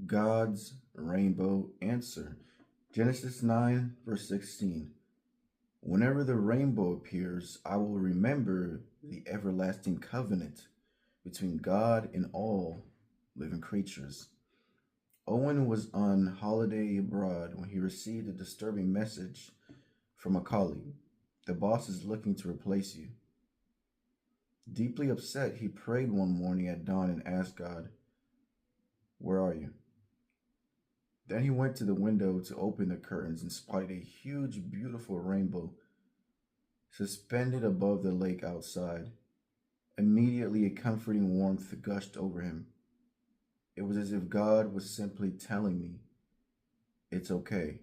God's rainbow answer. Genesis 9, verse 16. Whenever the rainbow appears, I will remember the everlasting covenant between God and all living creatures. Owen was on holiday abroad when he received a disturbing message from a colleague. The boss is looking to replace you. Deeply upset, he prayed one morning at dawn and asked God, "Where are you?" Then he went to the window to open the curtains and spotted a huge, beautiful rainbow suspended above the lake outside. Immediately, a comforting warmth gushed over him. It was as if God was simply telling me, "It's okay.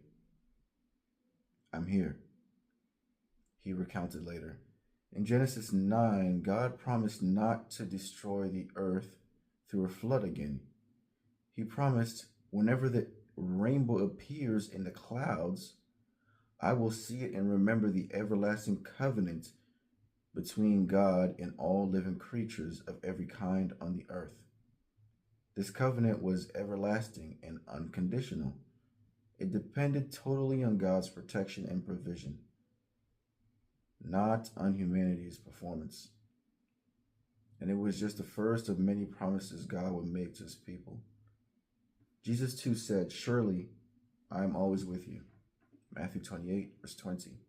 I'm here." He recounted later. In Genesis 9, God promised not to destroy the earth through a flood again. He promised, whenever the rainbow appears in the clouds, I will see it and remember the everlasting covenant between God and all living creatures of every kind on the earth. This covenant was everlasting and unconditional. It depended totally on God's protection and provision, not on humanity's performance. And it was just the first of many promises God would make to his people. Jesus too said, "Surely I am always with you." Matthew 28, verse 20.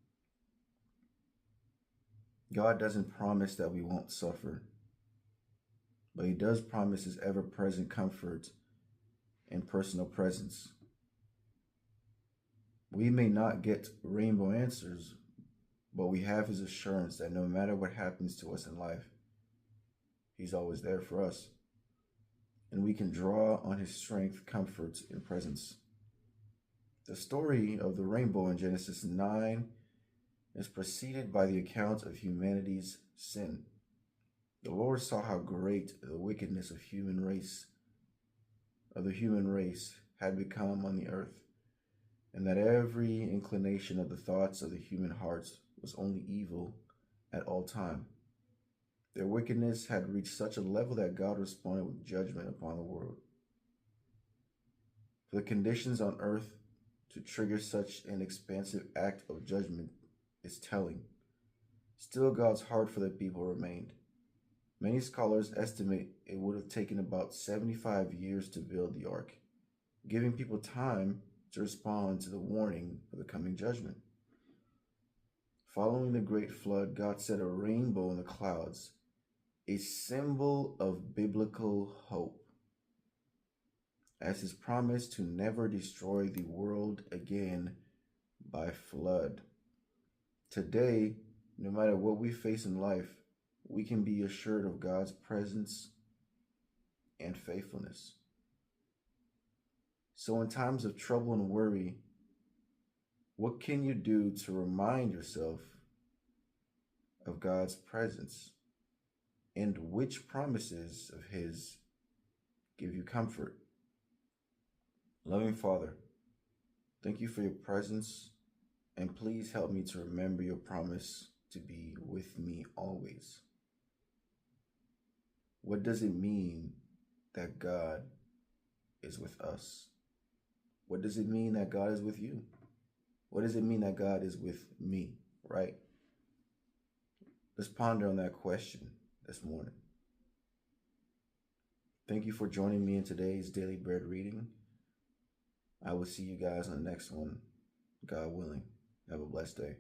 God doesn't promise that we won't suffer, but he does promise his ever-present comfort and personal presence. We may not get rainbow answers, but we have his assurance that no matter what happens to us in life, he's always there for us. And we can draw on his strength, comfort, and presence. The story of the rainbow in Genesis 9 is preceded by the account of humanity's sin. The Lord saw how great the wickedness of the human race had become on the earth, and that every inclination of the thoughts of the human hearts was only evil at all time. Their wickedness had reached such a level that God responded with judgment upon the world. For the conditions on earth to trigger such an expansive act of judgment is telling. Still, God's heart for the people remained. Many scholars estimate it would have taken about 75 years to build the ark, giving people time to respond to the warning of the coming judgment. Following the great flood, God set a rainbow in the clouds, a symbol of biblical hope, as his promise to never destroy the world again by flood. Today, no matter what we face in life, we can be assured of God's presence and faithfulness. So in times of trouble and worry, what can you do to remind yourself of God's presence? And which promises of his give you comfort? Loving Father, thank you for your presence, and please help me to remember your promise to be with me always. What does it mean that God is with us? What does it mean that God is with you? What does it mean that God is with me, right? Let's ponder on that question this morning. Thank you for joining me in today's Daily Bread reading. I will see you guys on the next one, God willing. Have a blessed day.